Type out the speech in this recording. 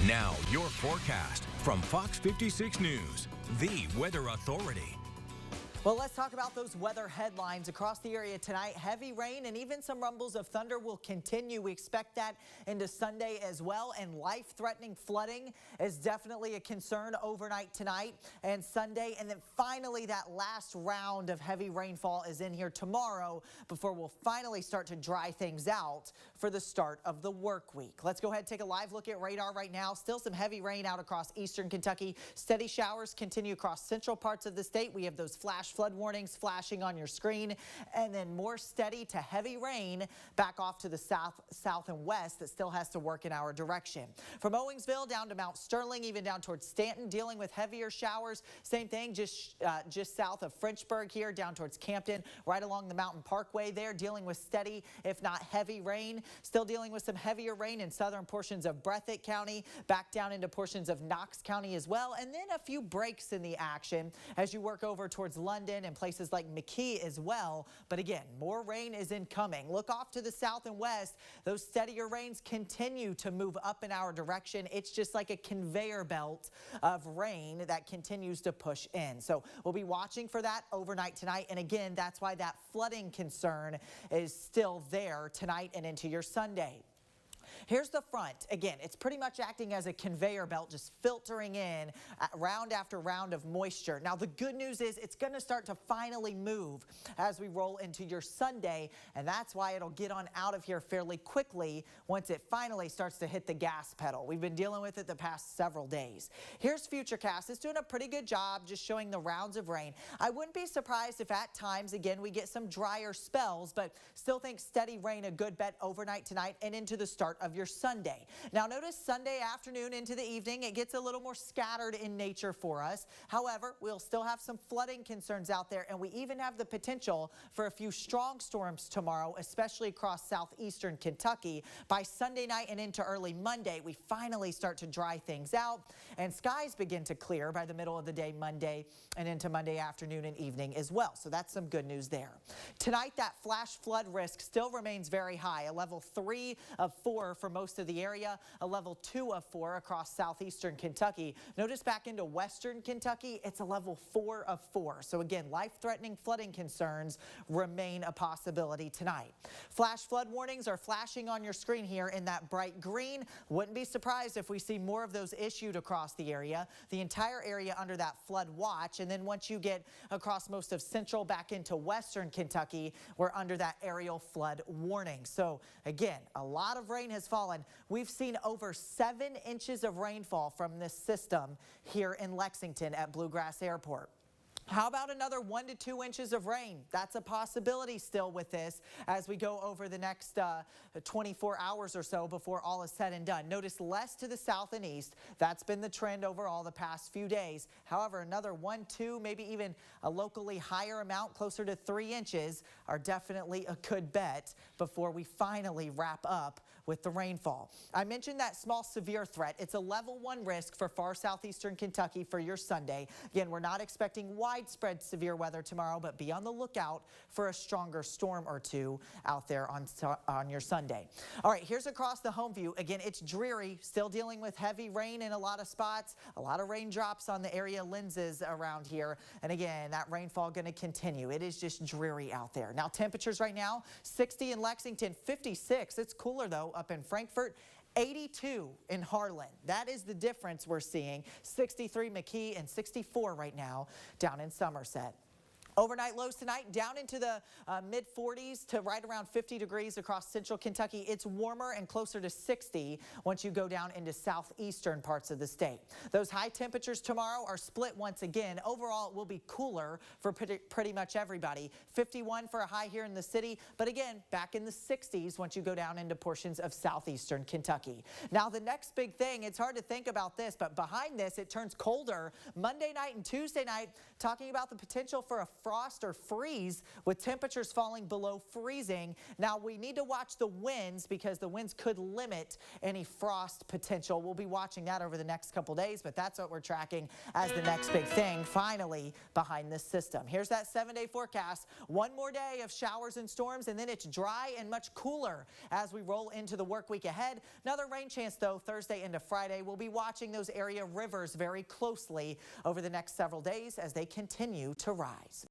Now, your forecast from Fox 56 News, the weather authority. Well, let's talk about those weather headlines across the area tonight. Heavy rain and even some rumbles of thunder will continue. We expect that into Sunday as well. And life-threatening flooding is definitely a concern overnight tonight and Sunday. And then finally, that last round of heavy rainfall is in here tomorrow before we'll finally start to dry things out for the start of the work week. Let's go ahead and take a live look at radar right now. Still some heavy rain out across eastern Kentucky. Steady showers continue across central parts of the state. We have those flash flood warnings flashing on your screen, and then more steady to heavy rain back off to the south and west that still has to work in our direction. From Owingsville down to Mount Sterling, even down towards Stanton, dealing with heavier showers. Same thing just south of Frenchburg here down towards Campton, right along the Mountain Parkway there, dealing with steady, if not heavy rain. Still dealing with some heavier rain in southern portions of Breathitt County, back down into portions of Knox County as well, and then a few breaks in the action as you work over towards London and places like McKee as well. But again, more rain is incoming. Look off to the south and west. Those steadier rains continue to move up in our direction. It's just like a conveyor belt of rain that continues to push in. So we'll be watching for that overnight tonight. And again, that's why that flooding concern is still there tonight and into your Sunday. Here's the front. Again, it's pretty much acting as a conveyor belt, just filtering in round after round of moisture. Now, the good news is it's going to start to finally move as we roll into your Sunday, and that's why it'll get on out of here fairly quickly once it finally starts to hit the gas pedal. We've been dealing with it the past several days. Here's Futurecast. It's doing a pretty good job just showing the rounds of rain. I wouldn't be surprised if at times, again, we get some drier spells, but still think steady rain a good bet overnight tonight and into the start of your Sunday. Now notice Sunday afternoon into the evening, it gets a little more scattered in nature for us. However, we'll still have some flooding concerns out there, and we even have the potential for a few strong storms tomorrow, especially across southeastern Kentucky. By Sunday night and into early Monday, we finally start to dry things out, and skies begin to clear by the middle of the day Monday and into Monday afternoon and evening as well. So that's some good news there. Tonight, that flash flood risk still remains very high, a level 3 of 4 for most of the area, a level 2 of 4 across southeastern Kentucky. Notice back into western Kentucky, it's a level 4 of 4. So again, life-threatening flooding concerns remain a possibility tonight. Flash flood warnings are flashing on your screen here in that bright green. Wouldn't be surprised if we see more of those issued across the area. The entire area under that flood watch, and then once you get across most of central back into western Kentucky, we're under that aerial flood warning. So again, a lot of rain has fallen. We've seen over 7 inches of rainfall from this system here in Lexington at Bluegrass Airport. How about another 1 to 2 inches of rain? That's a possibility still with this as we go over the next 24 hours or so before all is said and done. Notice less to the south and east. That's been the trend overall the past few days. However, another 1, 2, maybe even a locally higher amount, closer to 3 inches, are definitely a good bet before we finally wrap up with the rainfall. I mentioned that small severe threat. It's a level 1 risk for far southeastern Kentucky for your Sunday. Again, we're not expecting widespread severe weather tomorrow, but be on the lookout for a stronger storm or two out there on your Sunday. All right, here's across the home view. Again, it's dreary, still dealing with heavy rain in a lot of spots, a lot of raindrops on the area lenses around here. And again, that rainfall going to continue. It is just dreary out there. Now, temperatures right now, 60 in Lexington, 56. It's cooler, though, up in Frankfort. 82 in Harlan. That is the difference we're seeing. 63 McKee and 64 right now down in Somerset. Overnight lows tonight down into the mid-40s to right around 50 degrees across central Kentucky. It's warmer and closer to 60 once you go down into southeastern parts of the state. Those high temperatures tomorrow are split once again. Overall, it will be cooler for pretty much everybody. 51 for a high here in the city, but again, back in the 60s once you go down into portions of southeastern Kentucky. Now, the next big thing, it's hard to think about this, but behind this, it turns colder Monday night and Tuesday night, talking about the potential for a frost or freeze with temperatures falling below freezing. Now we need to watch the winds because the winds could limit any frost potential. We'll be watching that over the next couple days, but that's what we're tracking as the next big thing finally behind this system. Here's that 7-day forecast. One more day of showers and storms, and then it's dry and much cooler as we roll into the work week ahead. Another rain chance though Thursday into Friday. We'll be watching those area rivers very closely over the next several days as they continue to rise.